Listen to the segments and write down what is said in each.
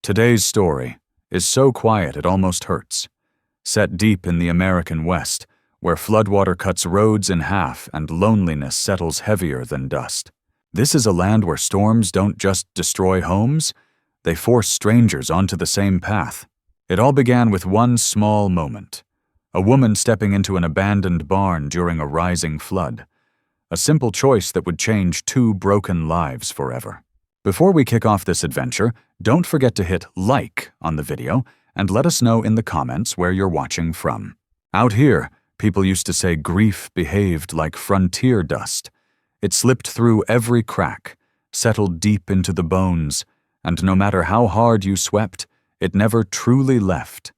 Today's story is so quiet it almost hurts. Set deep in the American West, where floodwater cuts roads in half and loneliness settles heavier than dust. This is a land where storms don't just destroy homes, they force strangers onto the same path. It all began with one small moment. A woman stepping into an abandoned barn during a rising flood. A simple choice that would change two broken lives forever. Before we kick off this adventure, don't forget to hit like on the video and let us know in the comments where you're watching from. Out here, people used to say grief behaved like frontier dust. It slipped through every crack, settled deep into the bones, and no matter how hard you swept, it never truly left.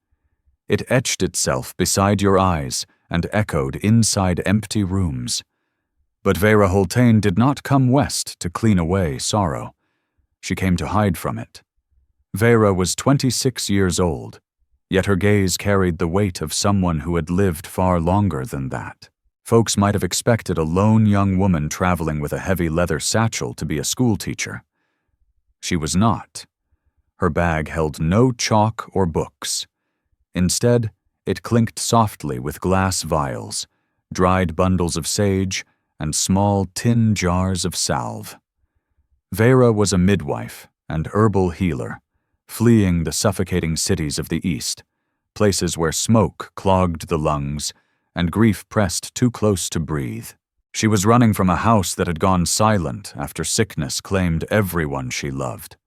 It etched itself beside your eyes and echoed inside empty rooms. But Vera did not come west to clean away sorrow. She came to hide from it. Vera was 26 years old, yet her gaze carried the weight of someone who had lived far longer than that. Folks might have expected a lone young woman traveling with a heavy leather satchel to be a schoolteacher. She was not. Her bag held no chalk or books. Instead, it clinked softly with glass vials, dried bundles of sage, and small tin jars of salve. Vera was a midwife and herbal healer, fleeing the suffocating cities of the East, places where smoke clogged the lungs and grief pressed too close to breathe. She was running from a house that had gone silent after sickness claimed everyone she loved.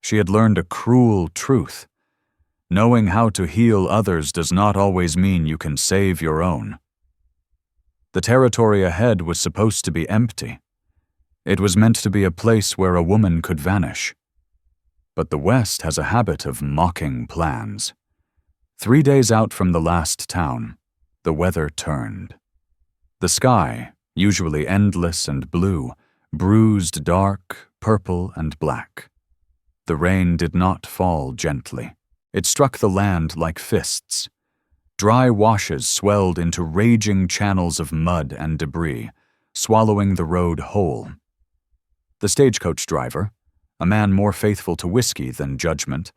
She had learned a cruel truth. Knowing how to heal others does not always mean you can save your own. The territory ahead was supposed to be empty. It was meant to be a place where a woman could vanish. But the West has a habit of mocking plans. 3 days out from the last town, the weather turned. The sky, usually endless and blue, bruised dark, purple, and black. The rain did not fall gently. It struck the land like fists. Dry washes swelled into raging channels of mud and debris, swallowing the road whole. The stagecoach driver, a man more faithful to whiskey than judgment,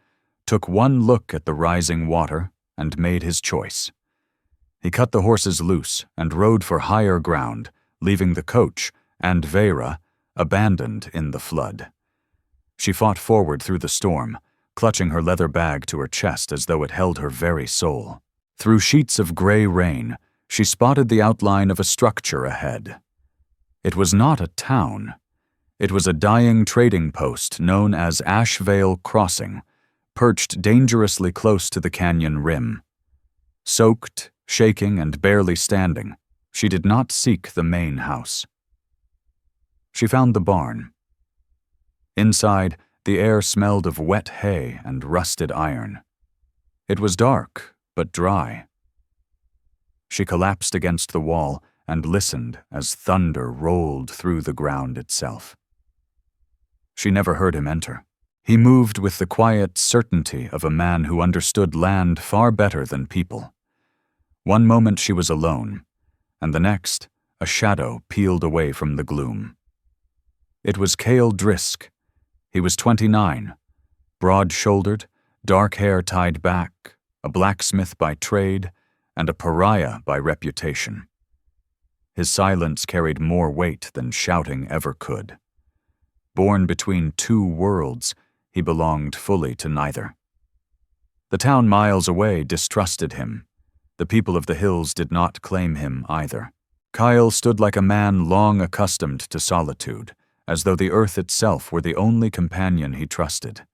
took one look at the rising water and made his choice. He cut the horses loose and rode for higher ground, leaving the coach and Vera abandoned in the flood. She fought forward through the storm, clutching her leather bag to her chest as though it held her very soul. Through sheets of gray rain, she spotted the outline of a structure ahead. It was not a town. It was a dying trading post known as Ashvale Crossing, perched dangerously close to the canyon rim. Soaked, shaking, and barely standing, she did not seek the main house. She found the barn. Inside, the air smelled of wet hay and rusted iron. It was dark, but dry. She collapsed against the wall and listened as thunder rolled through the ground itself. She never heard him enter. He moved with the quiet certainty of a man who understood land far better than people. One moment she was alone, and the next, a shadow peeled away from the gloom. It was Cale Drisk. He was 29, broad-shouldered, dark hair tied back, a blacksmith by trade, and a pariah by reputation. His silence carried more weight than shouting ever could. Born between two worlds, he belonged fully to neither. The town miles away distrusted him. The people of the hills did not claim him either. Kyle stood like a man long accustomed to solitude, as though the earth itself were the only companion he trusted.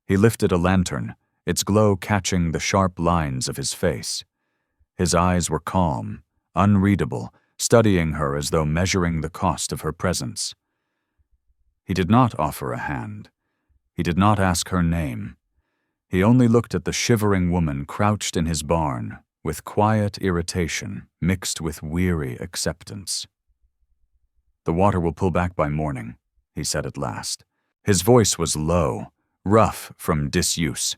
He lifted a lantern, its glow catching the sharp lines of his face. His eyes were calm, unreadable, studying her as though measuring the cost of her presence. He did not offer a hand. He did not ask her name. He only looked at the shivering woman crouched in his barn, with quiet irritation mixed with weary acceptance. "The water will pull back by morning," he said at last. His voice was low, rough from disuse.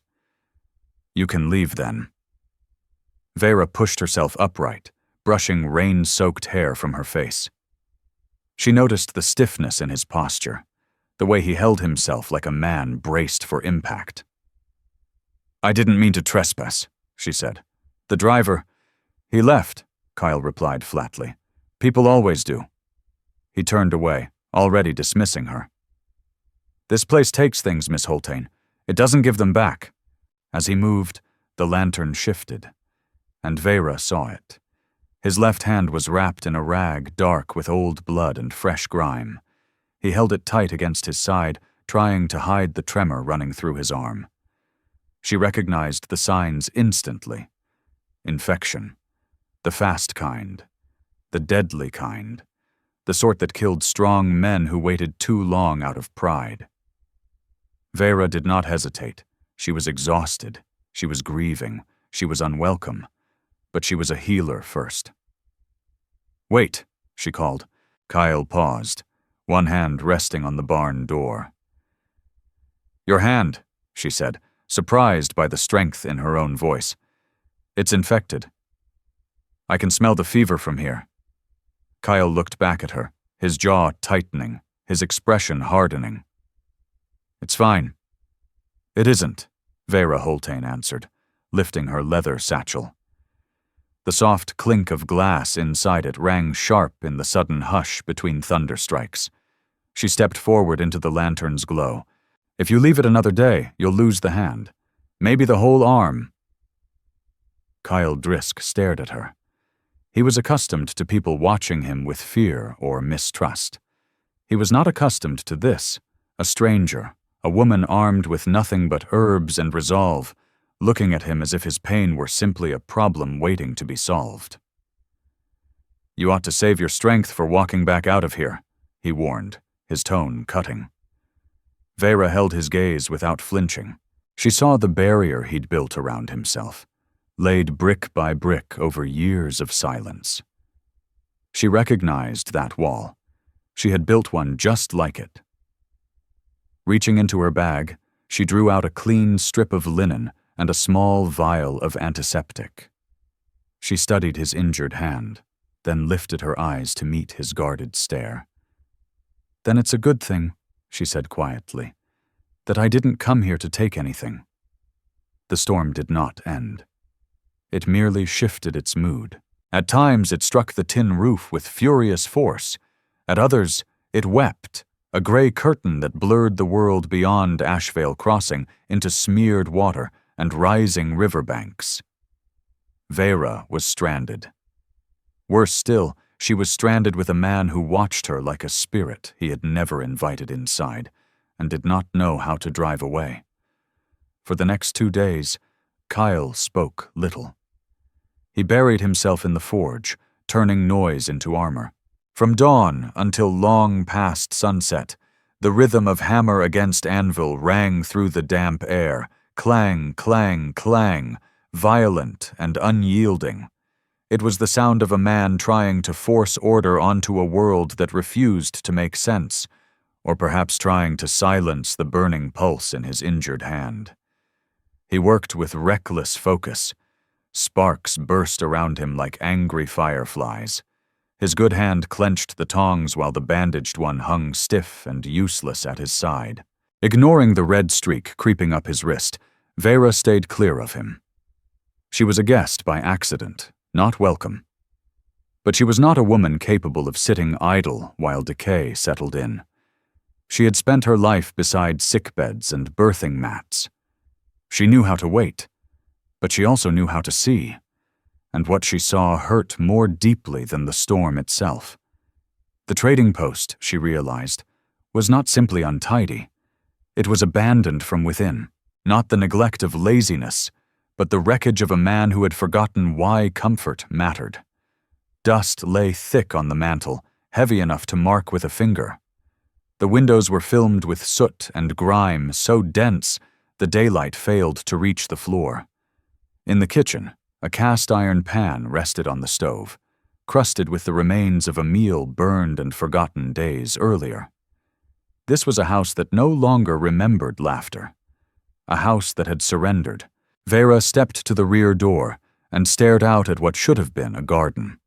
"You can leave then." Vera pushed herself upright, brushing rain-soaked hair from her face. She noticed the stiffness in his posture. the way he held himself like a man braced for impact. "I didn't mean to trespass," she said. "The driver—" "He left," Kyle replied flatly. "People always do." He turned away, already dismissing her. "This place takes things, Miss Holtain. It doesn't give them back." As he moved, the lantern shifted, and Vera saw it. His left hand was wrapped in a rag dark with old blood and fresh grime. He held it tight against his side, trying to hide the tremor running through his arm. She recognized the signs instantly. Infection. The fast kind. The deadly kind. The sort that killed strong men who waited too long out of pride. Vera did not hesitate. She was exhausted. She was grieving. She was unwelcome. But she was a healer first. "Wait," she called. Kyle paused, one hand resting on the barn door. "Your hand," she said, surprised by the strength in her own voice. "It's infected. I can smell the fever from here." Kyle looked back at her, his jaw tightening, his expression hardening. "It's fine." "It isn't," Vera Holtain answered, lifting her leather satchel. The soft clink of glass inside it rang sharp in the sudden hush between thunder strikes. She stepped forward into the lantern's glow. "If you leave it another day, you'll lose the hand. Maybe the whole arm." Kyle Drisk stared at her. He was accustomed to people watching him with fear or mistrust. He was not accustomed to this, a stranger, a woman armed with nothing but herbs and resolve, looking at him as if his pain were simply a problem waiting to be solved. "You ought to save your strength for walking back out of here," he warned, his tone cutting. Vera held his gaze without flinching. She saw the barrier he'd built around himself, laid brick by brick over years of silence. She recognized that wall. She had built one just like it. Reaching into her bag, she drew out a clean strip of linen and a small vial of antiseptic. She studied his injured hand, then lifted her eyes to meet his guarded stare. "Then it's a good thing," she said quietly, "that I didn't come here to take anything." The storm did not end. It merely shifted its mood. At times it struck the tin roof with furious force. At others, it wept, a gray curtain that blurred the world beyond Ashvale Crossing into smeared water and rising riverbanks. Vera was stranded. Worse still, she was stranded with a man who watched her like a spirit he had never invited inside and did not know how to drive away. For the next 2 days, Kyle spoke little. He buried himself in the forge, turning noise into armor. From dawn until long past sunset, the rhythm of hammer against anvil rang through the damp air, clang, clang, clang, violent and unyielding. It was the sound of a man trying to force order onto a world that refused to make sense, or perhaps trying to silence the burning pulse in his injured hand. He worked with reckless focus. Sparks burst around him like angry fireflies. His good hand clenched the tongs while the bandaged one hung stiff and useless at his side. Ignoring the red streak creeping up his wrist, Vera stayed clear of him. She was a guest by accident, not welcome. But she was not a woman capable of sitting idle while decay settled in. She had spent her life beside sickbeds and birthing mats. She knew how to wait, but she also knew how to see, and what she saw hurt more deeply than the storm itself. The trading post, she realized, was not simply untidy. It was abandoned from within, not the neglect of laziness, but the wreckage of a man who had forgotten why comfort mattered. Dust lay thick on the mantel, heavy enough to mark with a finger. The windows were filmed with soot and grime so dense the daylight failed to reach the floor. In the kitchen, a cast-iron pan rested on the stove, crusted with the remains of a meal burned and forgotten days earlier. This was a house that no longer remembered laughter. A house that had surrendered. Vera stepped to the rear door and stared out at what should have been a garden.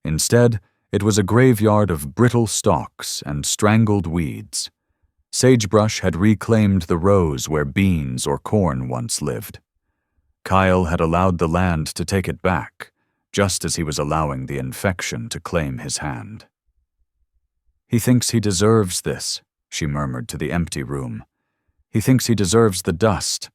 Instead, it was a graveyard of brittle stalks and strangled weeds. Sagebrush had reclaimed the rows where beans or corn once lived. Kyle had allowed the land to take it back, just as he was allowing the infection to claim his hand. "He thinks he deserves this," she murmured to the empty room. "He thinks he deserves the dust."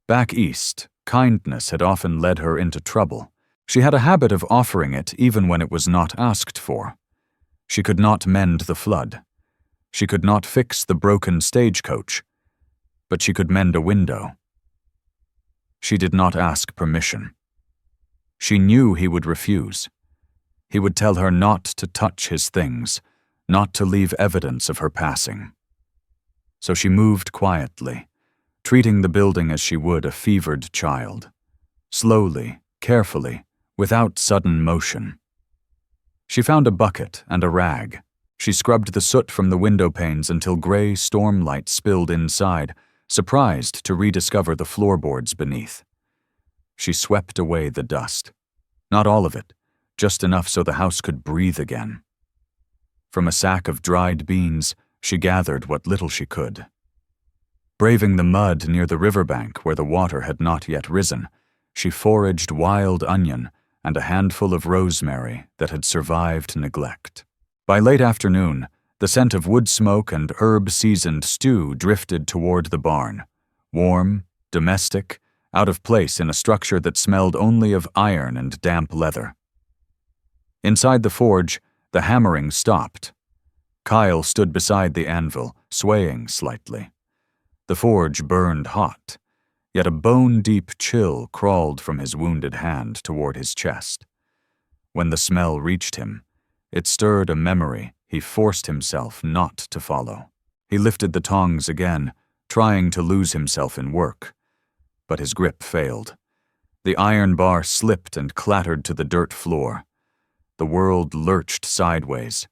Back east, kindness had often led her into trouble. She had a habit of offering it even when it was not asked for. She could not mend the flood. She could not fix the broken stagecoach, but she could mend a window. She did not ask permission. She knew he would refuse. He would tell her not to touch his things, not to leave evidence of her passing. So she moved quietly, treating the building as she would a fevered child, slowly, carefully, without sudden motion. She found a bucket and a rag. She scrubbed the soot from the window panes until gray storm light spilled inside, surprised to rediscover the floorboards beneath. She swept away the dust. Not all of it, just enough so the house could breathe again. From a sack of dried beans, she gathered what little she could. Braving the mud near the riverbank where the water had not yet risen, she foraged wild onion and a handful of rosemary that had survived neglect. By late afternoon, the scent of wood smoke and herb-seasoned stew drifted toward the barn, warm, domestic, out of place in a structure that smelled only of iron and damp leather. Inside the forge, the hammering stopped. Kyle stood beside the anvil, swaying slightly. The forge burned hot, yet a bone-deep chill crawled from his wounded hand toward his chest. When the smell reached him, it stirred a memory he forced himself not to follow. He lifted the tongs again, trying to lose himself in work. But his grip failed. The iron bar slipped and clattered to the dirt floor. The world lurched sideways.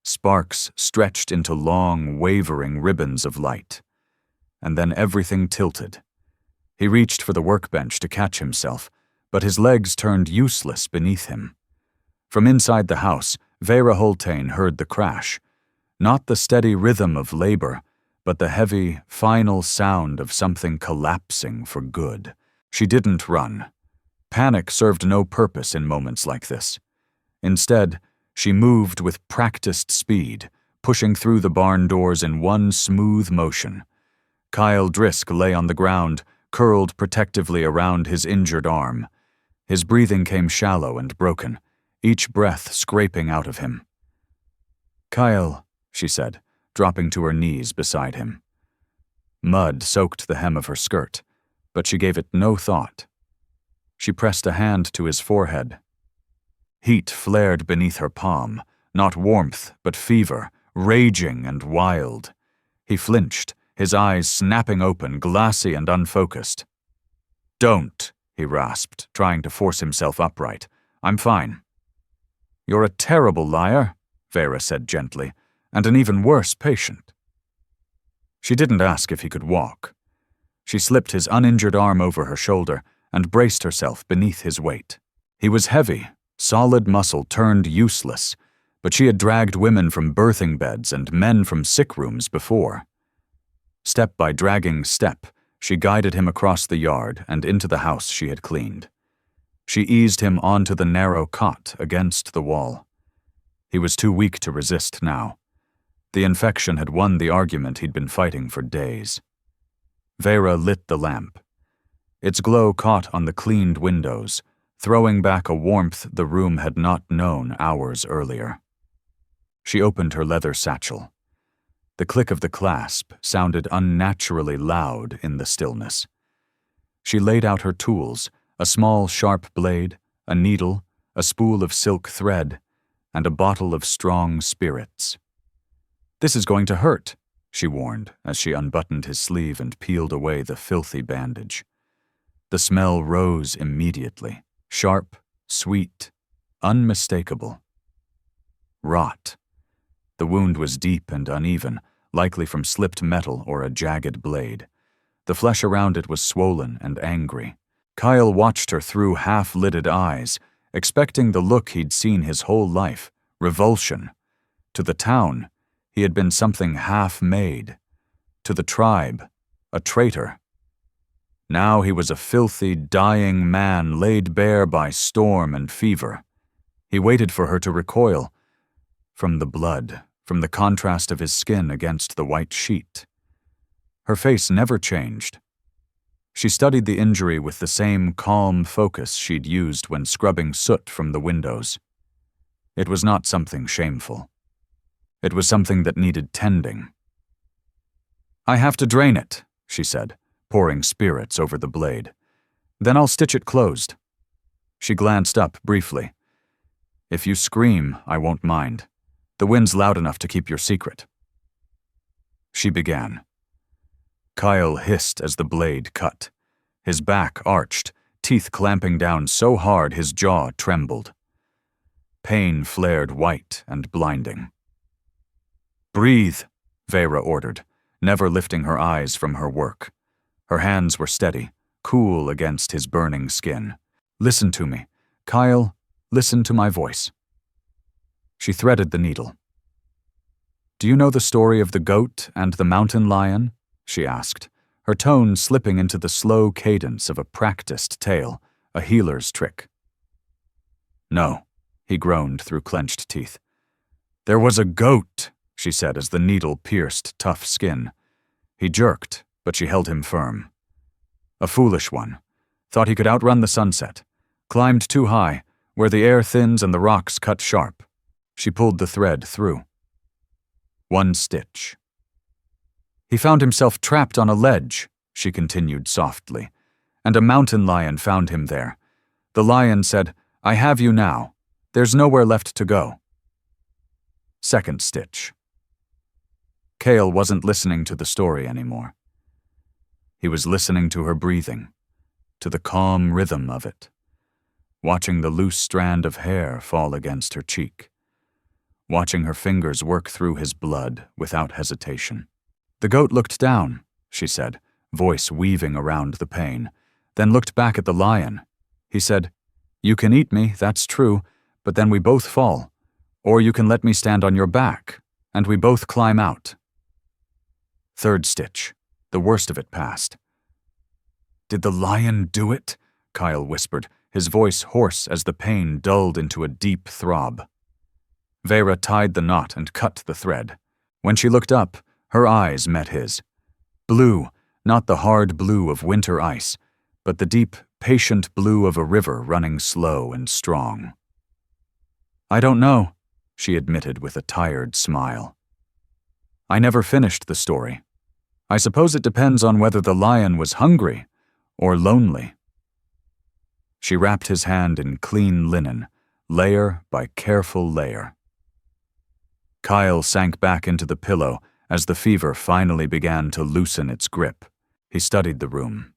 Sparks stretched into long, wavering ribbons of light. And then everything tilted. He reached for the workbench to catch himself, but his legs turned useless beneath him. From inside the house, Vera heard the crash. Not the steady rhythm of labor, but the heavy, final sound of something collapsing for good. She didn't run. Panic served no purpose in moments like this. Instead, she moved with practiced speed, pushing through the barn doors in one smooth motion. Kyle Drisk lay on the ground, curled protectively around his injured arm. His breathing came shallow and broken, each breath scraping out of him. "Kyle," she said, dropping to her knees beside him. Mud soaked the hem of her skirt, but she gave it no thought. She pressed a hand to his forehead. Heat flared beneath her palm, not warmth, but fever, raging and wild. He flinched, his eyes snapping open, glassy and unfocused. "Don't," he rasped, trying to force himself upright. "I'm fine." "You're a terrible liar," Vera said gently, "and an even worse patient." She didn't ask if he could walk. She slipped his uninjured arm over her shoulder and braced herself beneath his weight. He was heavy, solid muscle turned useless, but she had dragged women from birthing beds and men from sick rooms before. Step by dragging step, she guided him across the yard and into the house she had cleaned. She eased him onto the narrow cot against the wall. He was too weak to resist now. The infection had won the argument he'd been fighting for days. Vera lit the lamp. Its glow caught on the cleaned windows, throwing back a warmth the room had not known hours earlier. She opened her leather satchel. The click of the clasp sounded unnaturally loud in the stillness. She laid out her tools, a small sharp blade, a needle, a spool of silk thread, and a bottle of strong spirits. "This is going to hurt," she warned as she unbuttoned his sleeve and peeled away the filthy bandage. The smell rose immediately, sharp, sweet, unmistakable. Rot. The wound was deep and uneven, likely from slipped metal or a jagged blade. The flesh around it was swollen and angry. Kyle watched her through half-lidded eyes, expecting the look he'd seen his whole life, revulsion. To the town, He had been something half-made. To the tribe, a traitor. Now he was a filthy, dying man laid bare by storm and fever. He waited for her to recoil. From the blood, from the contrast of his skin against the white sheet. Her face never changed. She studied the injury with the same calm focus she'd used when scrubbing soot from the windows. It was not something shameful. It was something that needed tending. "I have to drain it," she said, pouring spirits over the blade. "Then I'll stitch it closed." She glanced up briefly. "If you scream, I won't mind. The wind's loud enough to keep your secret." She began. Kyle hissed as the blade cut. His back arched, teeth clamping down so hard his jaw trembled. Pain flared white and blinding. "Breathe," Vera ordered, never lifting her eyes from her work. Her hands were steady, cool against his burning skin. "Listen to me. Kyle, listen to my voice." She threaded the needle. "Do you know the story of the goat and the mountain lion?" she asked, her tone slipping into the slow cadence of a practiced tale, a healer's trick. "No," he groaned through clenched teeth. "There was a goat," she said as the needle pierced tough skin. He jerked, but she held him firm. "A foolish one. Thought he could outrun the sunset. Climbed too high, where the air thins and the rocks cut sharp." She pulled the thread through. 1 stitch. "He found himself trapped on a ledge," she continued softly, "and a mountain lion found him there. The lion said, 'I have you now. There's nowhere left to go.'" 2nd stitch. Cale wasn't listening to the story anymore. He was listening to her breathing, to the calm rhythm of it, watching the loose strand of hair fall against her cheek, watching her fingers work through his blood without hesitation. "The goat looked down," she said, voice weaving around the pain, then looked back at the lion. He said, "You can eat me, that's true, but then we both fall. Or you can let me stand on your back, and we both climb out." 3rd stitch. The worst of it passed. "Did the lion do it?" Kyle whispered, his voice hoarse as the pain dulled into a deep throb. Vera tied the knot and cut the thread. When she looked up, her eyes met his. Blue, not the hard blue of winter ice, but the deep, patient blue of a river running slow and strong. "I don't know," she admitted with a tired smile. "I never finished the story. I suppose it depends on whether the lion was hungry or lonely." She wrapped his hand in clean linen, layer by careful layer. Kyle sank back into the pillow as the fever finally began to loosen its grip. He studied the room.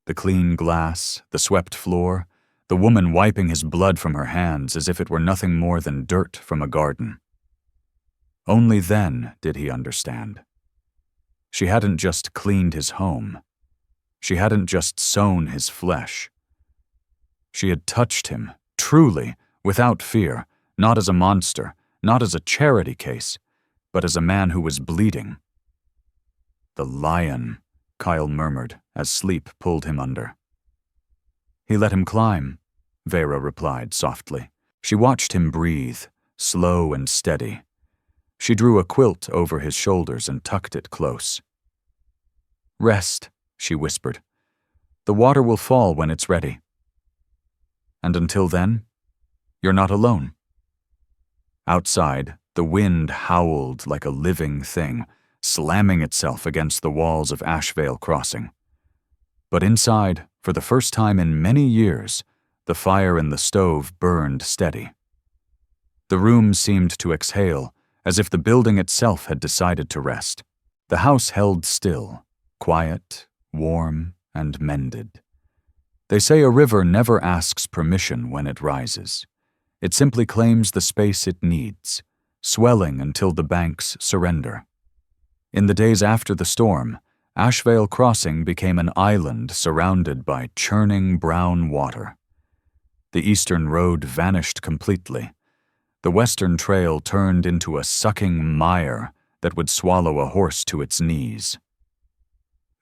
The clean glass, the swept floor, the woman wiping his blood from her hands as if it were nothing more than dirt from a garden. Only then did he understand. She hadn't just cleaned his home. She hadn't just sewn his flesh. She had touched him, truly, without fear, not as a monster, not as a charity case, but as a man who was bleeding. "The lion," Kyle murmured as sleep pulled him under. "He let him climb," Vera replied softly. She watched him breathe, slow and steady. She drew a quilt over his shoulders and tucked it close. "Rest," she whispered. "The water will fall when it's ready. And until then, you're not alone." Outside, the wind howled like a living thing, slamming itself against the walls of Ashvale Crossing. But inside, for the first time in many years, the fire in the stove burned steady. The room seemed to exhale, as if the building itself had decided to rest. The house held still, quiet, warm, and mended. They say a river never asks permission when it rises. It simply claims the space it needs, swelling until the banks surrender. In the days after the storm, Ashvale Crossing became an island surrounded by churning brown water. The eastern road vanished completely. The western trail turned into a sucking mire that would swallow a horse to its knees.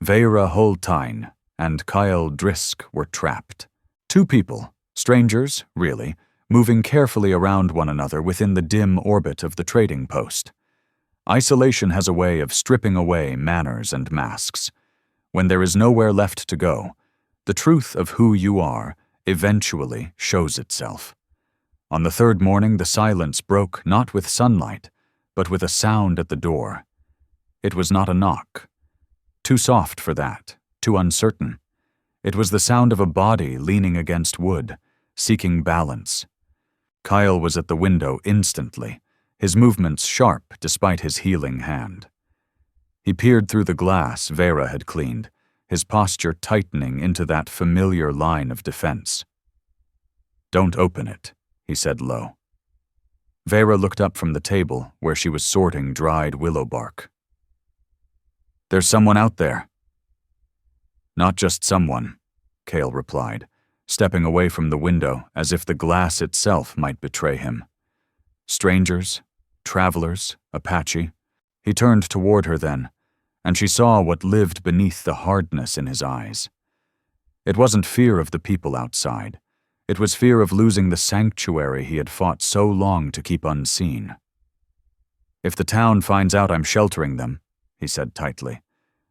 Vera Holtein and Kyle Drisk were trapped. Two people, strangers, really, moving carefully around one another within the dim orbit of the trading post. Isolation has a way of stripping away manners and masks. When there is nowhere left to go, the truth of who you are eventually shows itself. On the third morning, the silence broke not with sunlight, but with a sound at the door. It was not a knock. Too soft for that, too uncertain. It was the sound of a body leaning against wood, seeking balance. Kyle was at the window instantly, his movements sharp despite his healing hand. He peered through the glass Vera had cleaned, his posture tightening into that familiar line of defense. "Don't open it," he said low. Vera looked up from the table where she was sorting dried willow bark. "There's someone out there." "Not just someone," Kale replied, stepping away from the window as if the glass itself might betray him. "Strangers, travelers, Apache." He turned toward her then, and she saw what lived beneath the hardness in his eyes. It wasn't fear of the people outside. It was fear of losing the sanctuary he had fought so long to keep unseen. "If the town finds out I'm sheltering them," he said tightly,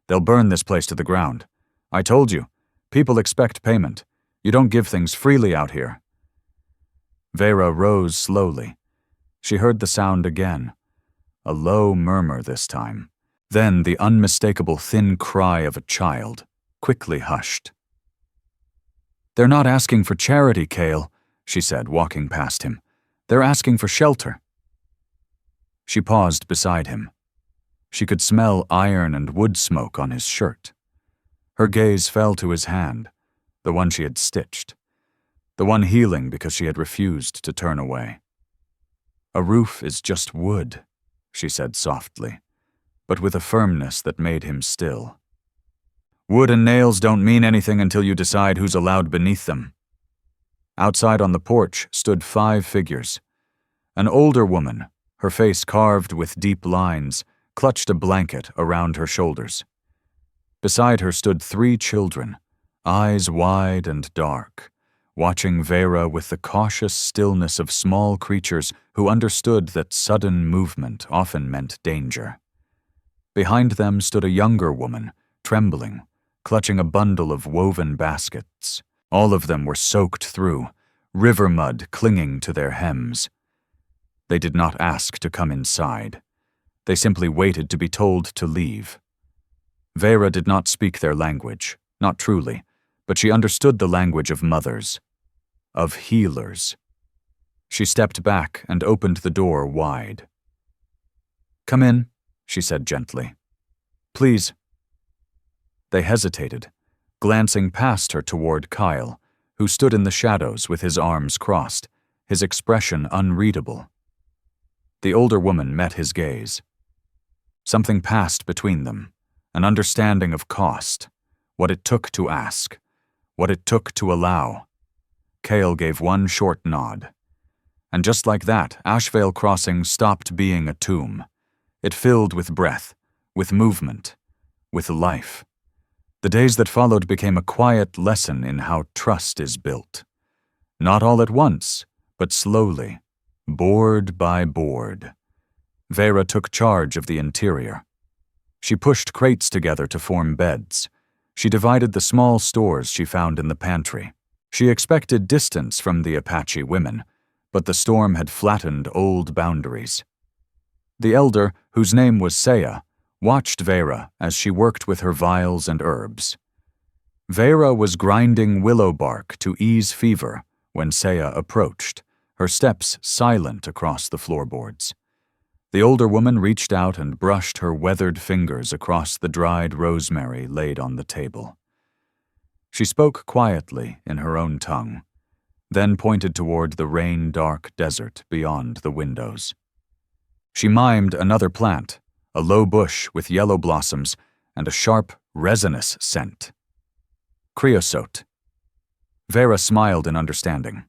"they'll burn this place to the ground. I told you, people expect payment. You don't give things freely out here." Vera rose slowly. She heard the sound again, a low murmur this time, then the unmistakable thin cry of a child, quickly hushed. "They're not asking for charity, Kale," she said, walking past him. "They're asking for shelter." She paused beside him. She could smell iron and wood smoke on his shirt. Her gaze fell to his hand, the one she had stitched, the one healing because she had refused to turn away. "A roof is just wood," she said softly, but with a firmness that made him still. "Wood and nails don't mean anything until you decide who's allowed beneath them." Outside on the porch stood 5 figures. An older woman, her face carved with deep lines, clutched a blanket around her shoulders. Beside her stood 3 children, eyes wide and dark, watching Vera with the cautious stillness of small creatures who understood that sudden movement often meant danger. Behind them stood a younger woman, trembling, clutching a bundle of woven baskets. All of them were soaked through, river mud clinging to their hems. They did not ask to come inside. They simply waited to be told to leave. Vera did not speak their language, not truly, but she understood the language of mothers, of healers. She stepped back and opened the door wide. "Come in," she said gently. "Please." They hesitated, glancing past her toward Kyle, who stood in the shadows with his arms crossed, his expression unreadable. The older woman met his gaze. Something passed between them, an understanding of cost, what it took to ask, what it took to allow. Kale gave one short nod. And just like that, Ashvale Crossing stopped being a tomb. It filled with breath, with movement, with life. The days that followed became a quiet lesson in how trust is built. Not all at once, but slowly, board by board. Vera took charge of the interior. She pushed crates together to form beds. She divided the small stores she found in the pantry. She expected distance from the Apache women, but the storm had flattened old boundaries. The elder, whose name was Saya, watched Vera as she worked with her vials and herbs. Vera was grinding willow bark to ease fever when Saya approached, her steps silent across the floorboards. The older woman reached out and brushed her weathered fingers across the dried rosemary laid on the table. She spoke quietly in her own tongue, then pointed toward the rain-dark desert beyond the windows. She mimed another plant, a low bush with yellow blossoms and a sharp, resinous scent. Creosote. Vera smiled in understanding.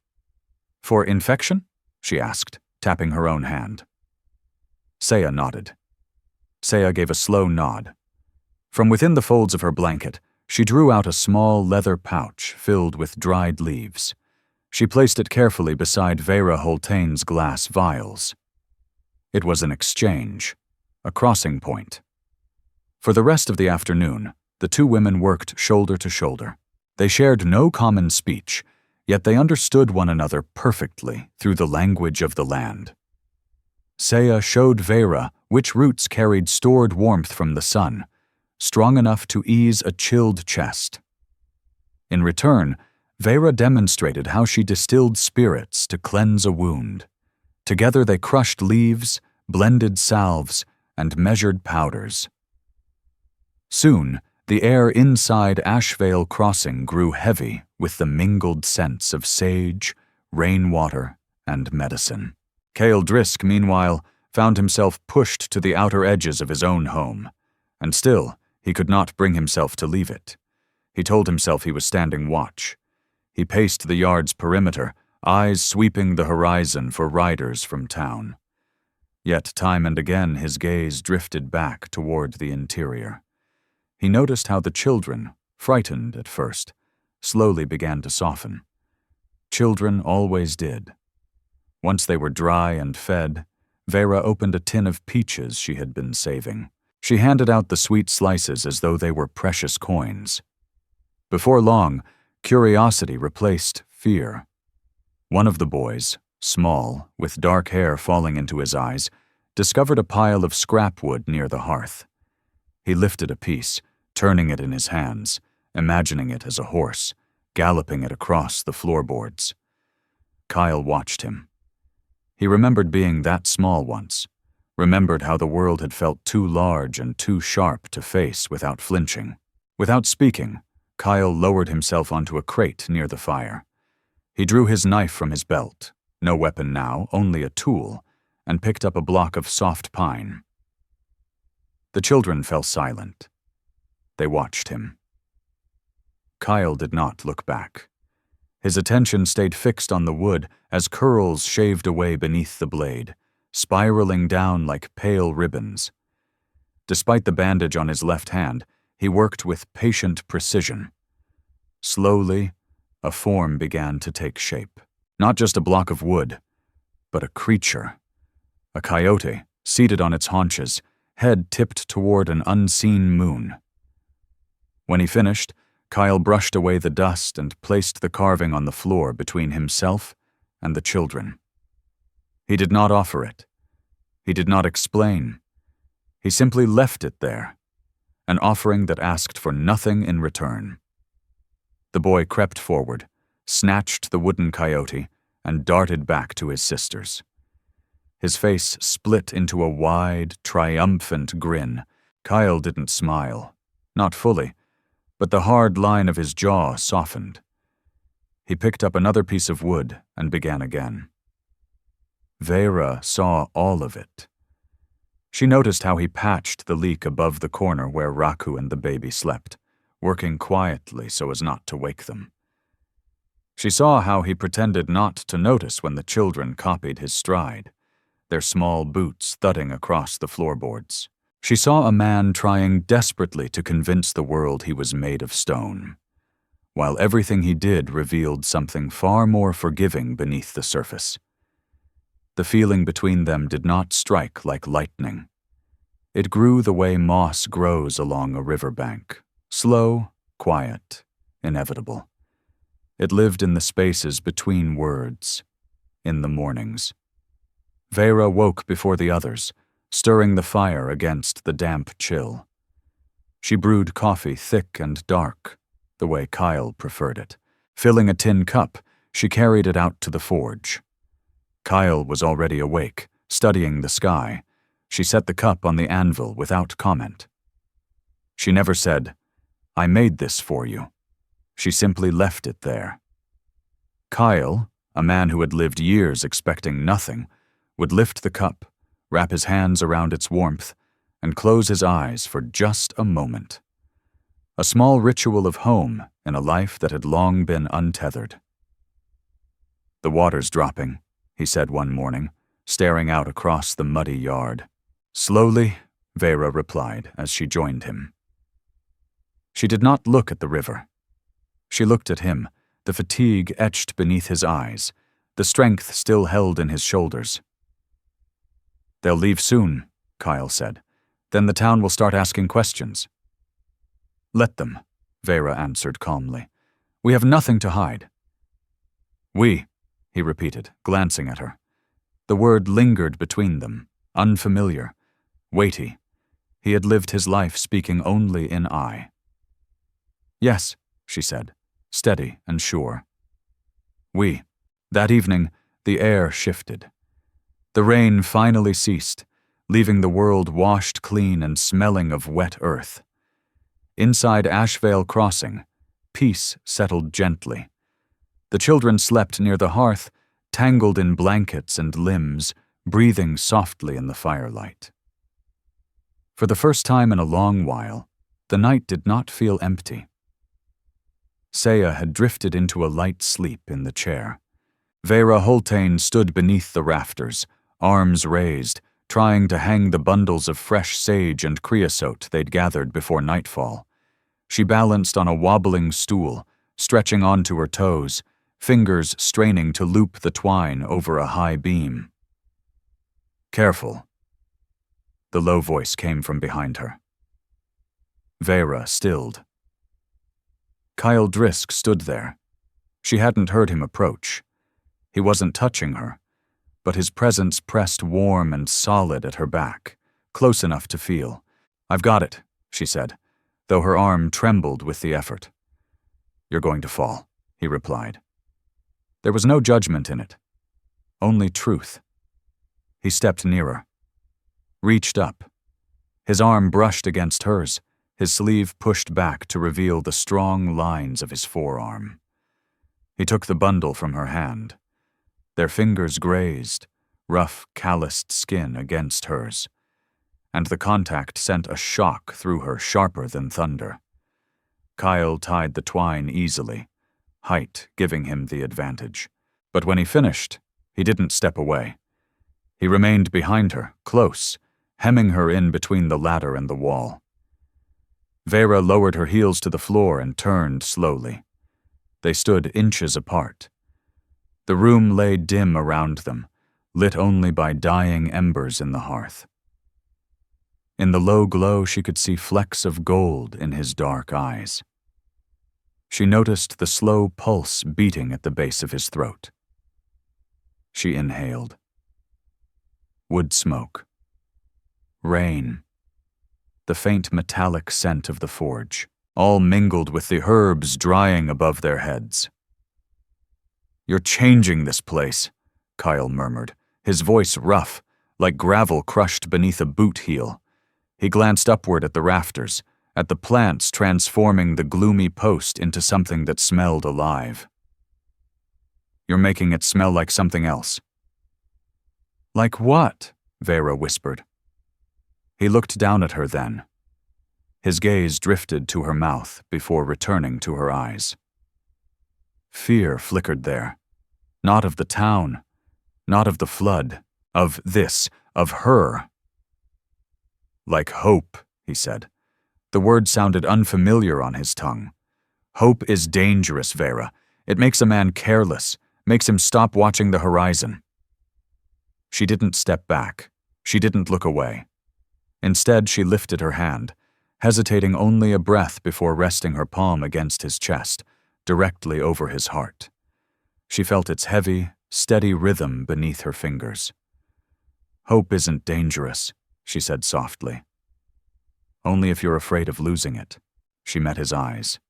"For infection?" she asked, tapping her own hand. Saya nodded. Saya gave a slow nod. From within the folds of her blanket, she drew out a small leather pouch filled with dried leaves. She placed it carefully beside Vera Holtain's glass vials. It was an exchange, a crossing point. For the rest of the afternoon, the two women worked shoulder to shoulder. They shared no common speech, yet they understood one another perfectly through the language of the land. Saya showed Vera which roots carried stored warmth from the sun, strong enough to ease a chilled chest. In return, Vera demonstrated how she distilled spirits to cleanse a wound. Together they crushed leaves, blended salves, and measured powders. Soon, the air inside Ashvale Crossing grew heavy with the mingled scents of sage, rainwater, and medicine. Cale Drisk, meanwhile, found himself pushed to the outer edges of his own home, and still he could not bring himself to leave it. He told himself he was standing watch. He paced the yard's perimeter, eyes sweeping the horizon for riders from town. Yet time and again his gaze drifted back toward the interior. He noticed how the children, frightened at first, slowly began to soften. Children always did. Once they were dry and fed, Vera opened a tin of peaches she had been saving. She handed out the sweet slices as though they were precious coins. Before long, curiosity replaced fear. One of the boys, small, with dark hair falling into his eyes, discovered a pile of scrap wood near the hearth. He lifted a piece, turning it in his hands, imagining it as a horse, galloping it across the floorboards. Kyle watched him. He remembered being that small once, remembered how the world had felt too large and too sharp to face without flinching. Without speaking, Kyle lowered himself onto a crate near the fire. He drew his knife from his belt, no weapon now, only a tool, and picked up a block of soft pine. The children fell silent. They watched him. Kyle did not look back. His attention stayed fixed on the wood as curls shaved away beneath the blade, spiraling down like pale ribbons. Despite the bandage on his left hand, he worked with patient precision. Slowly, a form began to take shape. Not just a block of wood, but a creature. A coyote, seated on its haunches, head tipped toward an unseen moon. When he finished, Kyle brushed away the dust and placed the carving on the floor between himself and the children. He did not offer it. He did not explain. He simply left it there, an offering that asked for nothing in return. The boy crept forward, snatched the wooden coyote, and darted back to his sisters. His face split into a wide, triumphant grin. Kyle didn't smile, not fully, but the hard line of his jaw softened. He picked up another piece of wood and began again. Vera saw all of it. She noticed how he patched the leak above the corner where Raku and the baby slept, working quietly so as not to wake them. She saw how he pretended not to notice when the children copied his stride, their small boots thudding across the floorboards. She saw a man trying desperately to convince the world he was made of stone, while everything he did revealed something far more forgiving beneath the surface. The feeling between them did not strike like lightning. It grew the way moss grows along a riverbank, slow, quiet, inevitable. It lived in the spaces between words, in the mornings. Vera woke before the others, stirring the fire against the damp chill. She brewed coffee thick and dark, the way Kyle preferred it. Filling a tin cup, she carried it out to the forge. Kyle was already awake, studying the sky. She set the cup on the anvil without comment. She never said, "I made this for you." She simply left it there. Kyle, a man who had lived years expecting nothing, would lift the cup, wrap his hands around its warmth, and close his eyes for just a moment. A small ritual of home in a life that had long been untethered. "The water's dropping," he said one morning, staring out across the muddy yard. Slowly, Vera replied as she joined him. She did not look at the river. She looked at him, the fatigue etched beneath his eyes, the strength still held in his shoulders. "They'll leave soon," Kyle said. "Then the town will start asking questions." "Let them," Vera answered calmly. "We have nothing to hide." "We," he repeated, glancing at her. The word lingered between them, unfamiliar, weighty. He had lived his life speaking only in I. "Yes," she said, steady and sure. "We." That evening, the air shifted. The rain finally ceased, leaving the world washed clean and smelling of wet earth. Inside Ashvale Crossing, peace settled gently. The children slept near the hearth, tangled in blankets and limbs, breathing softly in the firelight. For the first time in a long while, the night did not feel empty. Saya had drifted into a light sleep in the chair. Vera Holtain stood beneath the rafters, arms raised, trying to hang the bundles of fresh sage and creosote they'd gathered before nightfall. She balanced on a wobbling stool, stretching onto her toes, fingers straining to loop the twine over a high beam. "Careful." The low voice came from behind her. Vera stilled. Kyle Drisk stood there. She hadn't heard him approach. He wasn't touching her, but his presence pressed warm and solid at her back, close enough to feel. "I've got it," she said, though her arm trembled with the effort. "You're going to fall," he replied. There was no judgment in it, only truth. He stepped nearer, reached up. His arm brushed against hers, his sleeve pushed back to reveal the strong lines of his forearm. He took the bundle from her hand. Their fingers grazed, rough, calloused skin against hers, and the contact sent a shock through her sharper than thunder. Kyle tied the twine easily, height giving him the advantage. But when he finished, he didn't step away. He remained behind her, close, hemming her in between the ladder and the wall. Vera lowered her heels to the floor and turned slowly. They stood inches apart. The room lay dim around them, lit only by dying embers in the hearth. In the low glow, she could see flecks of gold in his dark eyes. She noticed the slow pulse beating at the base of his throat. She inhaled. Wood smoke. Rain. The faint metallic scent of the forge, all mingled with the herbs drying above their heads. "You're changing this place," Kyle murmured, his voice rough, like gravel crushed beneath a boot heel. He glanced upward at the rafters, at the plants transforming the gloomy post into something that smelled alive. "You're making it smell like something else." "Like what?" Vera whispered. He looked down at her then. His gaze drifted to her mouth before returning to her eyes. Fear flickered there. Not of the town, not of the flood, of this, of her. "Like hope," he said. The word sounded unfamiliar on his tongue. "Hope is dangerous, Vera. It makes a man careless, makes him stop watching the horizon." She didn't step back. She didn't look away. Instead, she lifted her hand, hesitating only a breath before resting her palm against his chest, directly over his heart. She felt its heavy, steady rhythm beneath her fingers. "Hope isn't dangerous," she said softly. "Only if you're afraid of losing it." She met his eyes.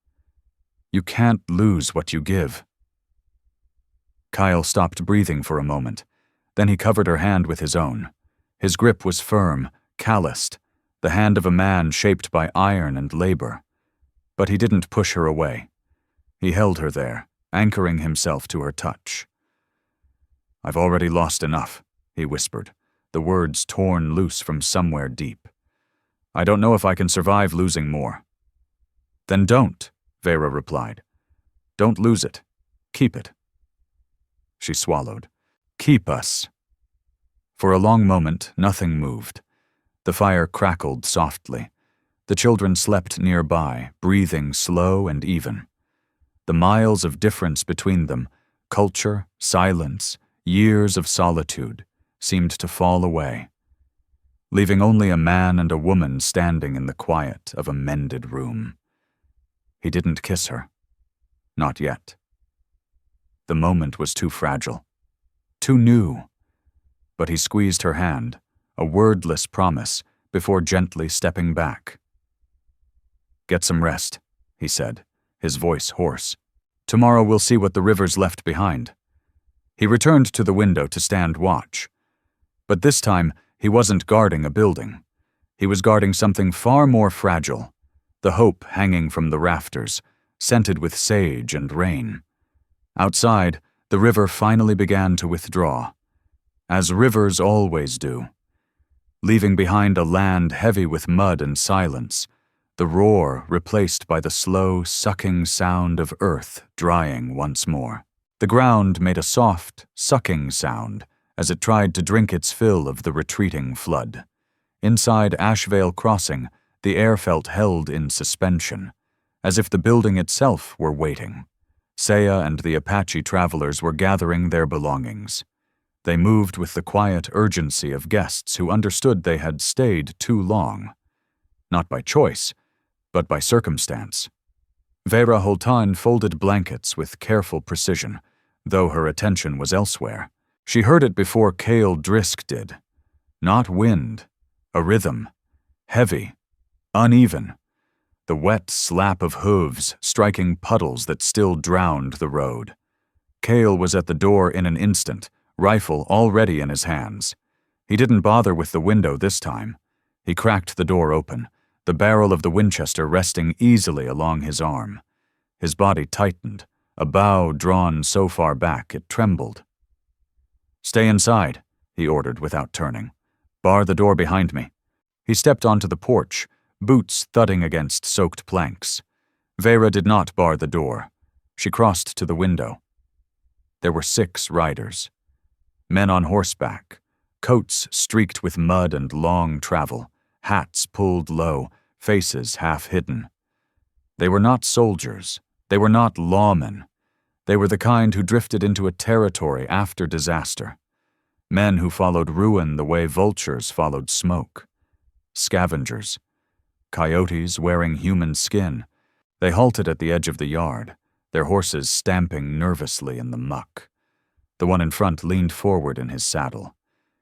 "You can't lose what you give." Kyle stopped breathing for a moment. Then he covered her hand with his own. His grip was firm, calloused, the hand of a man shaped by iron and labor. But he didn't push her away. He held her there, anchoring himself to her touch. "I've already lost enough," he whispered, the words torn loose from somewhere deep. "I don't know if I can survive losing more." "Then don't," Vera replied. "Don't lose it. Keep it." She swallowed. "Keep us." For a long moment, nothing moved. The fire crackled softly. The children slept nearby, breathing slow and even. The miles of difference between them, culture, silence, years of solitude, seemed to fall away, leaving only a man and a woman standing in the quiet of a mended room. He didn't kiss her. Not yet. The moment was too fragile, too new. But he squeezed her hand, a wordless promise, before gently stepping back. "Get some rest," he said, his voice hoarse. "Tomorrow we'll see what the river's left behind." He returned to the window to stand watch. But this time, he wasn't guarding a building. He was guarding something far more fragile, the hope hanging from the rafters, scented with sage and rain. Outside, the river finally began to withdraw, as rivers always do, leaving behind a land heavy with mud and silence, the roar replaced by the slow, sucking sound of earth drying once more. The ground made a soft, sucking sound as it tried to drink its fill of the retreating flood. Inside Ashvale Crossing, the air felt held in suspension, as if the building itself were waiting. Saya and the Apache travelers were gathering their belongings. They moved with the quiet urgency of guests who understood they had stayed too long. Not by choice, but by circumstance. Vera Holtan folded blankets with careful precision, though her attention was elsewhere. She heard it before Cale Drisk did. Not wind, a rhythm, heavy, uneven, the wet slap of hooves striking puddles that still drowned the road. Cale was at the door in an instant, rifle already in his hands. He didn't bother with the window this time. He cracked the door open, the barrel of the Winchester resting easily along his arm. His body tightened, a bow drawn so far back it trembled. "Stay inside," he ordered without turning. "Bar the door behind me." He stepped onto the porch, boots thudding against soaked planks. Vera did not bar the door. She crossed to the window. There were 6 riders. Men on horseback, coats streaked with mud and long travel, hats pulled low, faces half hidden. They were not soldiers. They were not lawmen. They were the kind who drifted into a territory after disaster. Men who followed ruin the way vultures followed smoke. Scavengers. Coyotes wearing human skin. They halted at the edge of the yard, their horses stamping nervously in the muck. The one in front leaned forward in his saddle.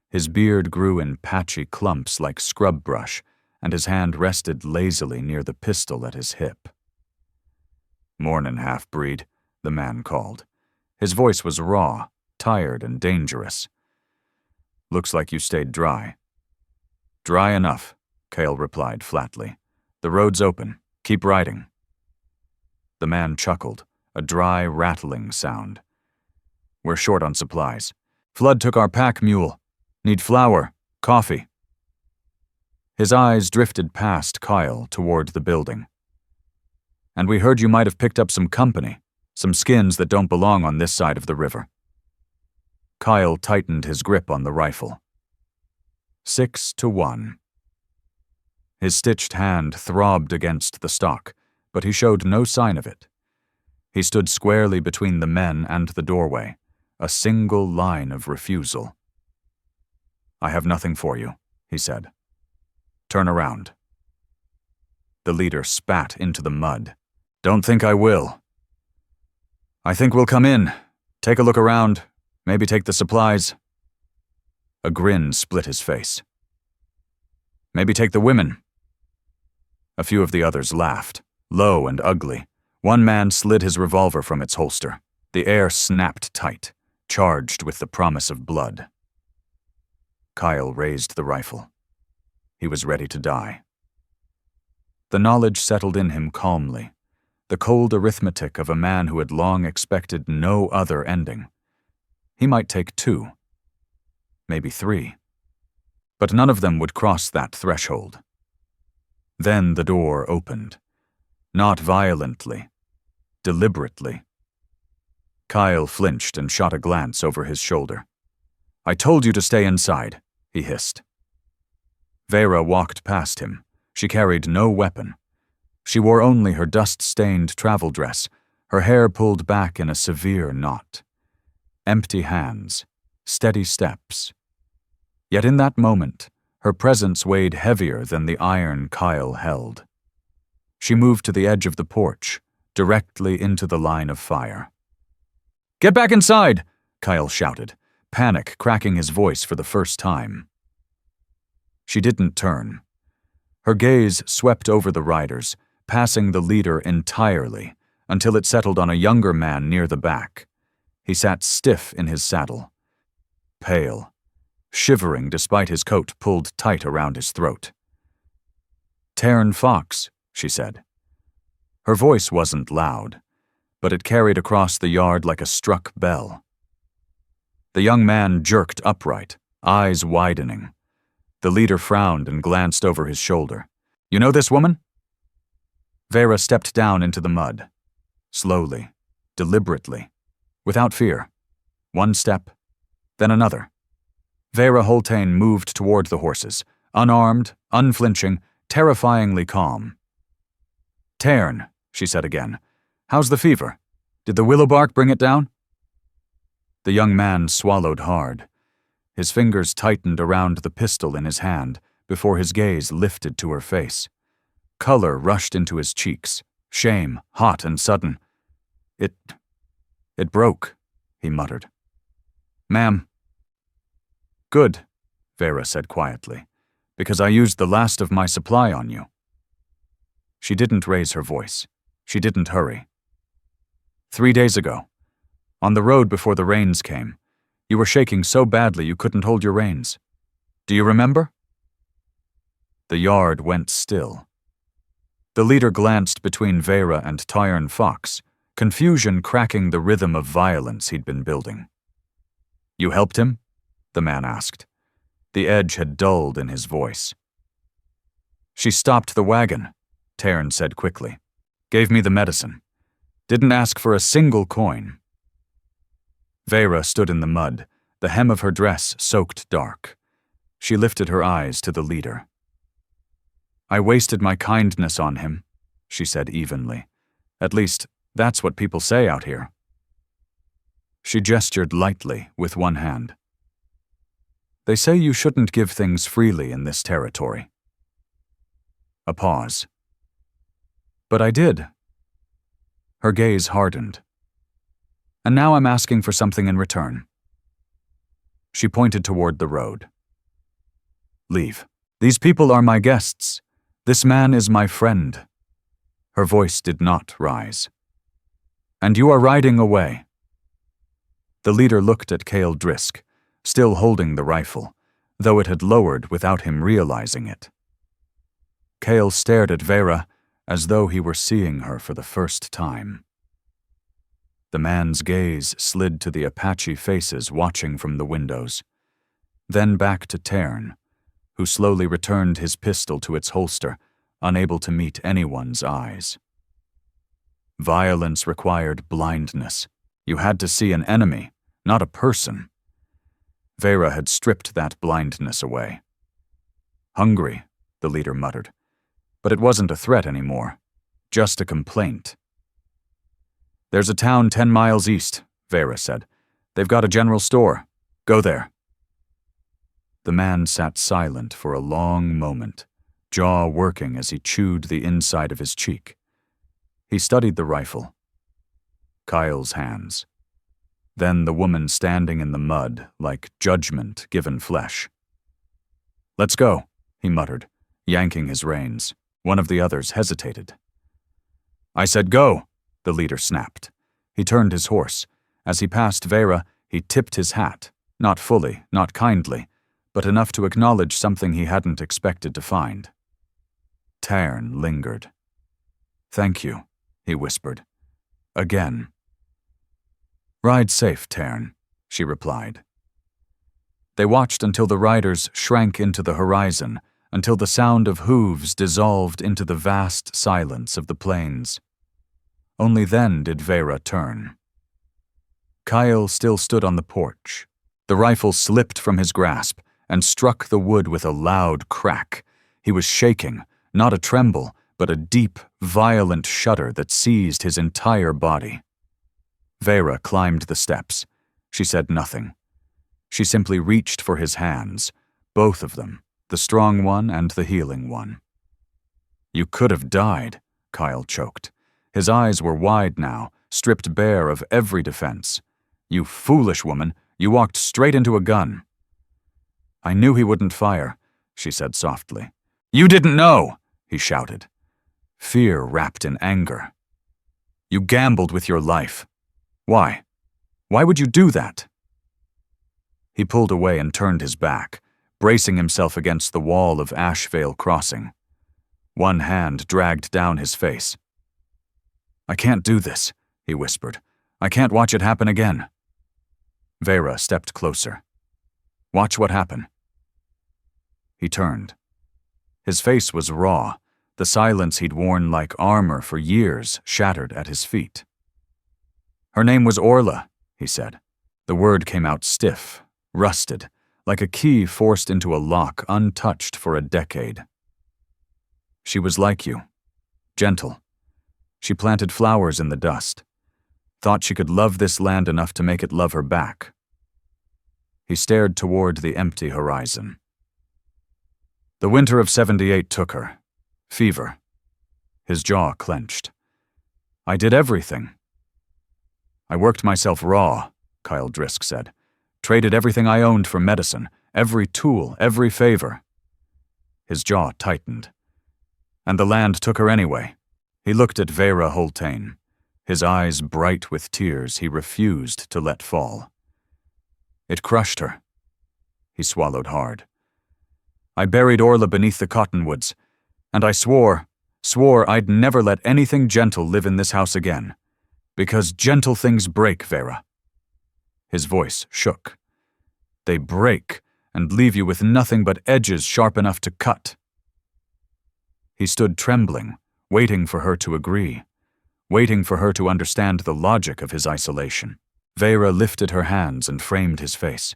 His beard grew in patchy clumps like scrub brush, and his hand rested lazily near the pistol at his hip. "Mornin', half-breed," the man called. His voice was raw, tired, and dangerous. "Looks like you stayed dry." "Dry enough," Cale replied flatly. "The road's open. Keep riding." The man chuckled, a dry, rattling sound. "We're short on supplies. Flood took our pack mule. Need flour, coffee." His eyes drifted past Kyle toward the building. "And we heard you might have picked up some company, some skins that don't belong on this side of the river." Kyle tightened his grip on the rifle. 6-1. His stitched hand throbbed against the stock, but he showed no sign of it. He stood squarely between the men and the doorway, a single line of refusal. "I have nothing for you," he said. "Turn around." The leader spat into the mud. "Don't think I will." "I think we'll come in. Take a look around. Maybe take the supplies." A grin split his face. "Maybe take the women." A few of the others laughed, low and ugly. One man slid his revolver from its holster. The air snapped tight, charged with the promise of blood. Kyle raised the rifle. He was ready to die. The knowledge settled in him calmly, the cold arithmetic of a man who had long expected no other ending. He might take 2, maybe 3, but none of them would cross that threshold. Then the door opened, not violently, deliberately. Kyle flinched and shot a glance over his shoulder. "I told you to stay inside," he hissed. Vera walked past him. She carried no weapon. She wore only her dust-stained travel dress, her hair pulled back in a severe knot. Empty hands, steady steps. Yet in that moment, her presence weighed heavier than the iron Kyle held. She moved to the edge of the porch, directly into the line of fire. "Get back inside!" Kyle shouted, panic cracking his voice for the first time. She didn't turn. Her gaze swept over the riders, passing the leader entirely, until it settled on a younger man near the back. He sat stiff in his saddle, pale, shivering despite his coat pulled tight around his throat. "Taryn Fox," she said. Her voice wasn't loud, but it carried across the yard like a struck bell. The young man jerked upright, eyes widening. The leader frowned and glanced over his shoulder. "You know this woman?" Vera stepped down into the mud. Slowly, deliberately, without fear. One step, then another. Vera Holtain moved toward the horses, unarmed, unflinching, terrifyingly calm. "Taryn," she said again, "how's the fever? Did the willow bark bring it down?" The young man swallowed hard. His fingers tightened around the pistol in his hand before his gaze lifted to her face. Color rushed into his cheeks, shame, hot and sudden. It broke," he muttered. "Ma'am." "Good," Vera said quietly, "because I used the last of my supply on you." She didn't raise her voice. She didn't hurry. 3 days ago, on the road before the rains came, you were shaking so badly you couldn't hold your reins. Do you remember?" The yard went still. The leader glanced between Vera and Taryn Fox, confusion cracking the rhythm of violence he'd been building. "You helped him?" the man asked. The edge had dulled in his voice. "She stopped the wagon," Taryn said quickly. "Gave me the medicine. Didn't ask for a single coin." Vera stood in the mud, the hem of her dress soaked dark. She lifted her eyes to the leader. "I wasted my kindness on him," she said evenly. "At least, that's what people say out here." She gestured lightly with one hand. "They say you shouldn't give things freely in this territory." A pause. "But I did." Her gaze hardened. "And now I'm asking for something in return." She pointed toward the road. "Leave. These people are my guests. This man is my friend." Her voice did not rise. "And you are riding away." The leader looked at Cale Drisk, still holding the rifle, though it had lowered without him realizing it. Cale stared at Vera as though he were seeing her for the first time. The man's gaze slid to the Apache faces watching from the windows, then back to Taryn, who slowly returned his pistol to its holster, unable to meet anyone's eyes. Violence required blindness. You had to see an enemy, not a person. Vera had stripped that blindness away. "Hungry," the leader muttered. But it wasn't a threat anymore, just a complaint. "There's a town 10 miles east," Vera said. "They've got a general store. Go there." The man sat silent for a long moment, jaw working as he chewed the inside of his cheek. He studied the rifle. Kyle's hands. Then the woman standing in the mud like judgment given flesh. "Let's go," he muttered, yanking his reins. One of the others hesitated. "I said go," the leader snapped. He turned his horse. As he passed Vera, he tipped his hat, not fully, not kindly, but enough to acknowledge something he hadn't expected to find. Taryn lingered. "Thank you," he whispered. Again. "Ride safe, Taryn," she replied. They watched until the riders shrank into the horizon, until the sound of hooves dissolved into the vast silence of the plains. Only then did Vera turn. Kyle still stood on the porch. The rifle slipped from his grasp, and struck the wood with a loud crack. He was shaking, not a tremble, but a deep, violent shudder that seized his entire body. Vera climbed the steps. She said nothing. She simply reached for his hands, both of them, the strong one and the healing one. "You could have died," Kyle choked. His eyes were wide now, stripped bare of every defense. "You foolish woman, you walked straight into a gun." "I knew he wouldn't fire," she said softly. "You didn't know!" he shouted. Fear wrapped in anger. "You gambled with your life. Why? Why would you do that?" He pulled away and turned his back, bracing himself against the wall of Ashvale Crossing. One hand dragged down his face. "I can't do this," he whispered. "I can't watch it happen again." Vera stepped closer. "Watch what happened." He turned. His face was raw, the silence he'd worn like armor for years shattered at his feet. "Her name was Orla," he said. The word came out stiff, rusted, like a key forced into a lock untouched for a decade. "She was like you, gentle. She planted flowers in the dust, thought she could love this land enough to make it love her back." He stared toward the empty horizon. "The winter of '78 took her. Fever." His jaw clenched. "I did everything." "I worked myself raw," Kyle Drisk said. "Traded everything I owned for medicine, every tool, every favor." His jaw tightened. "And the land took her anyway." He looked at Vera Holtain, his eyes bright with tears he refused to let fall. "It crushed her." He swallowed hard. "I buried Orla beneath the cottonwoods, and I swore I'd never let anything gentle live in this house again. Because gentle things break, Vera." His voice shook. "They break and leave you with nothing but edges sharp enough to cut." He stood trembling, waiting for her to agree, waiting for her to understand the logic of his isolation. Vera lifted her hands and framed his face.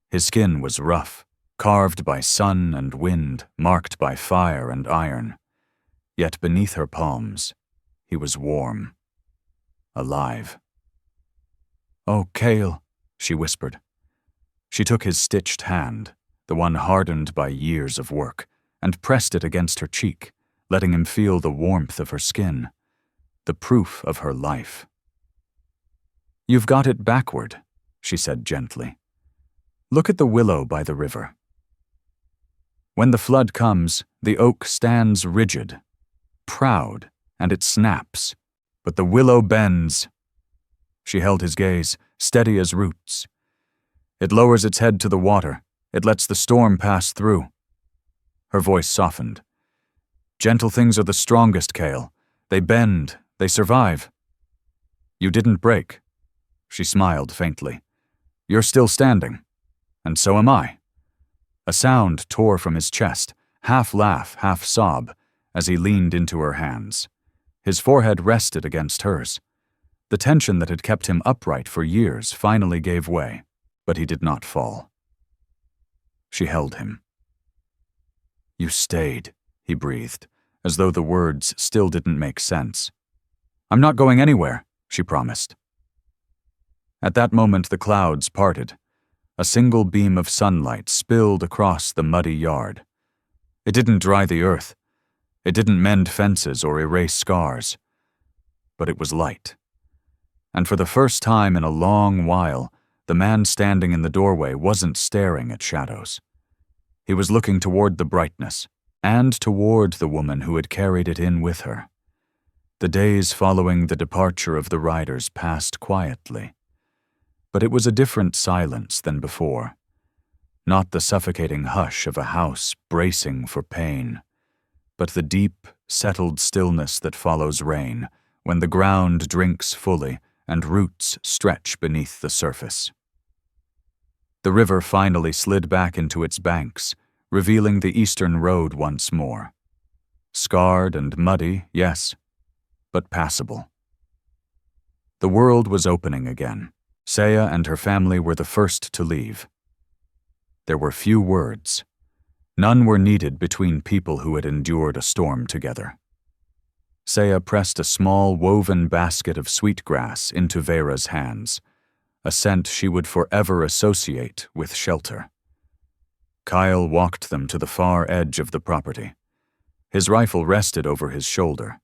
His skin was rough, carved by sun and wind, marked by fire and iron. Yet beneath her palms, he was warm, alive. "Oh, Cale," she whispered. She took his stitched hand, the one hardened by years of work, and pressed it against her cheek, letting him feel the warmth of her skin, the proof of her life. "You've got it backward," she said gently. "Look at the willow by the river. When the flood comes, the oak stands rigid, proud, and it snaps, but the willow bends." She held his gaze, steady as roots. "It lowers its head to the water. It lets the storm pass through." Her voice softened. "Gentle things are the strongest, Cale. They bend, they survive." "You didn't break." She smiled faintly. "You're still standing. And so am I." A sound tore from his chest, half laugh, half sob, as he leaned into her hands. His forehead rested against hers. The tension that had kept him upright for years finally gave way, but he did not fall. She held him. "You stayed," he breathed, as though the words still didn't make sense. "I'm not going anywhere," she promised. At that moment the clouds parted. A single beam of sunlight spilled across the muddy yard. It didn't dry the earth. It didn't mend fences or erase scars. But it was light. And for the first time in a long while, the man standing in the doorway wasn't staring at shadows. He was looking toward the brightness, and toward the woman who had carried it in with her. The days following the departure of the riders passed quietly. But it was a different silence than before. Not the suffocating hush of a house bracing for pain, but the deep, settled stillness that follows rain, when the ground drinks fully and roots stretch beneath the surface. The river finally slid back into its banks, revealing the eastern road once more. Scarred and muddy, yes, but passable. The world was opening again. Saya and her family were the first to leave. There were few words. None were needed between people who had endured a storm together. Saya pressed a small woven basket of sweetgrass into Vera's hands, a scent she would forever associate with shelter. Kyle walked them to the far edge of the property. His rifle rested over his shoulder,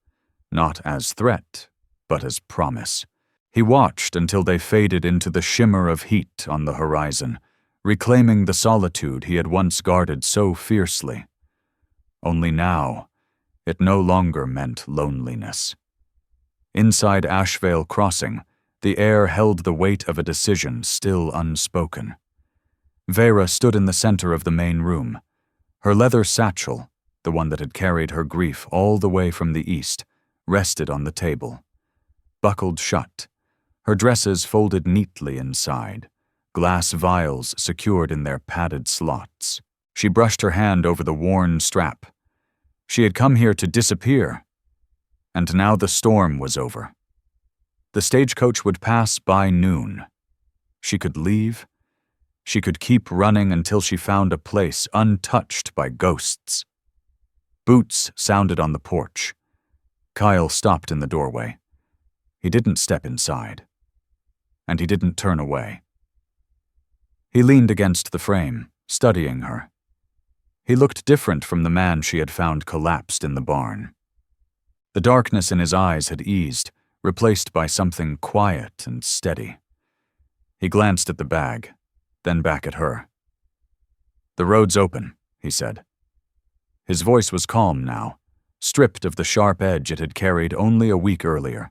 not as threat, but as promise. He watched until they faded into the shimmer of heat on the horizon, reclaiming the solitude he had once guarded so fiercely. Only now, it no longer meant loneliness. Inside Ashvale Crossing, the air held the weight of a decision still unspoken. Vera stood in the center of the main room. Her leather satchel, the one that had carried her grief all the way from the east, rested on the table. Buckled shut, her dresses folded neatly inside, glass vials secured in their padded slots. She brushed her hand over the worn strap. She had come here to disappear, and now the storm was over. The stagecoach would pass by noon. She could leave. She could keep running until she found a place untouched by ghosts. Boots sounded on the porch. Kyle stopped in the doorway. He didn't step inside, and he didn't turn away. He leaned against the frame, studying her. He looked different from the man she had found collapsed in the barn. The darkness in his eyes had eased, replaced by something quiet and steady. He glanced at the bag, then back at her. "The road's open," he said. His voice was calm now, stripped of the sharp edge it had carried only a week earlier.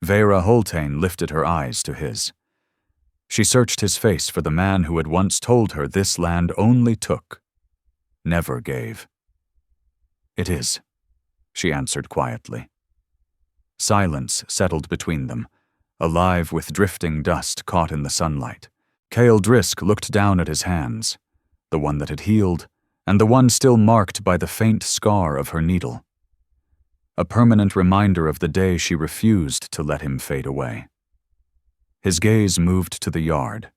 Vera Holtain lifted her eyes to his. She searched his face for the man who had once told her this land only took, never gave. "It is," she answered quietly. Silence settled between them, alive with drifting dust caught in the sunlight. Cale Drisk looked down at his hands, the one that had healed, and the one still marked by the faint scar of her needle. A permanent reminder of the day she refused to let him fade away. His gaze moved to the yard,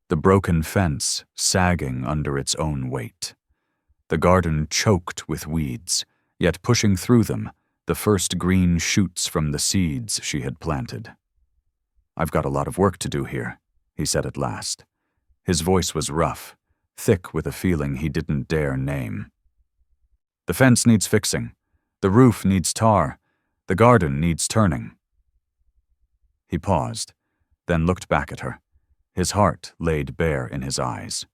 the broken fence sagging under its own weight. The garden choked with weeds, yet pushing through them, the first green shoots from the seeds she had planted. "I've got a lot of work to do here," he said at last. His voice was rough, thick with a feeling he didn't dare name. "The fence needs fixing. The roof needs tar. The garden needs turning." He paused, then looked back at her, his heart laid bare in his eyes.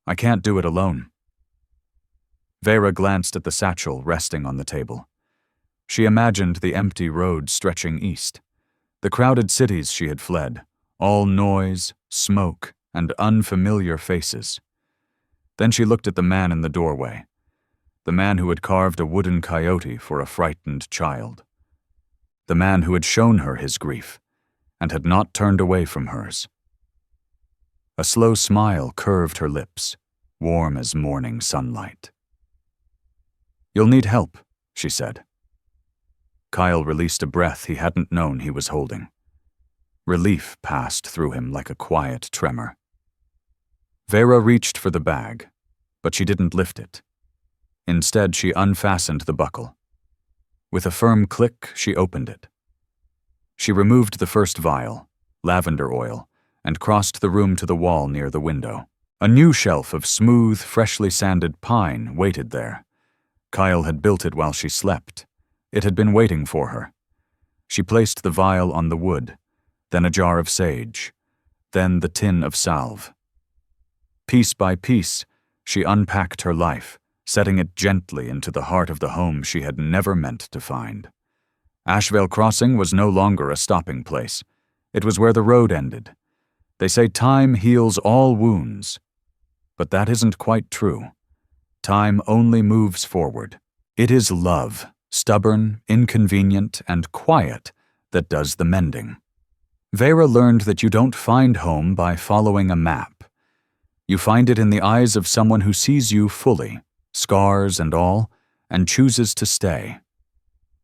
"I can't do it alone." Vera glanced at the satchel resting on the table. She imagined the empty road stretching east, the crowded cities she had fled, all noise, smoke, and unfamiliar faces. Then she looked at the man in the doorway, the man who had carved a wooden coyote for a frightened child, the man who had shown her his grief and had not turned away from hers. A slow smile curved her lips, warm as morning sunlight. "You'll need help," she said. Kyle released a breath he hadn't known he was holding. Relief passed through him like a quiet tremor. Vera reached for the bag, but she didn't lift it. Instead, she unfastened the buckle. With a firm click, she opened it. She removed the first vial, lavender oil, and crossed the room to the wall near the window. A new shelf of smooth, freshly sanded pine waited there. Kyle had built it while she slept. It had been waiting for her. She placed the vial on the wood, then a jar of sage, then the tin of salve. Piece by piece, she unpacked her life, setting it gently into the heart of the home she had never meant to find. Ashvale Crossing was no longer a stopping place. It was where the road ended. They say time heals all wounds, but that isn't quite true. Time only moves forward. It is love, stubborn, inconvenient, and quiet, that does the mending. Vera learned that you don't find home by following a map. You find it in the eyes of someone who sees you fully, scars and all, and chooses to stay.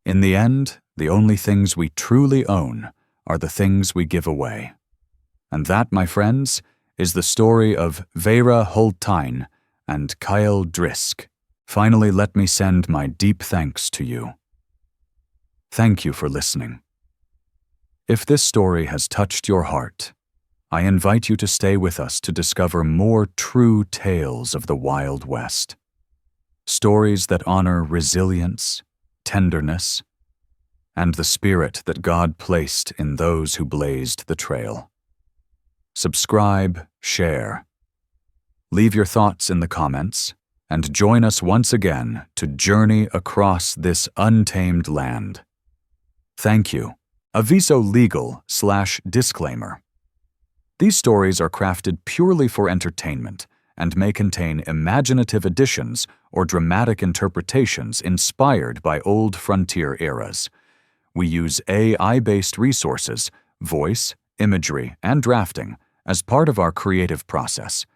In the end, the only things we truly own are the things we give away. And that, my friends, is the story of Vera and Kyle Drisk. Finally, let me send my deep thanks to you. Thank you for listening. If this story has touched your heart, I invite you to stay with us to discover more true tales of the Wild West. Stories that honor resilience, tenderness, and the spirit that God placed in those who blazed the trail. Subscribe, share. Leave your thoughts in the comments, and join us once again to journey across this untamed land. Thank you. Aviso legal/disclaimer. These stories are crafted purely for entertainment and may contain imaginative additions or dramatic interpretations inspired by old frontier eras. We use AI-based resources, voice, imagery, and drafting as part of our creative process.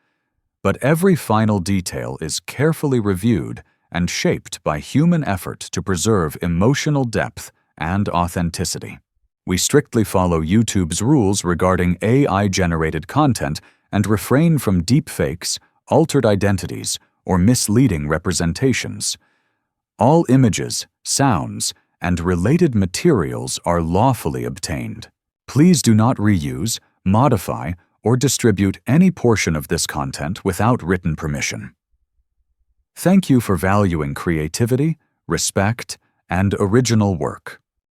But every final detail is carefully reviewed and shaped by human effort to preserve emotional depth and authenticity. We strictly follow YouTube's rules regarding AI-generated content and refrain from deepfakes, altered identities, or misleading representations. All images, sounds, and related materials are lawfully obtained. Please do not reuse, modify, or distribute any portion of this content without written permission. Thank you for valuing creativity, respect, and original work.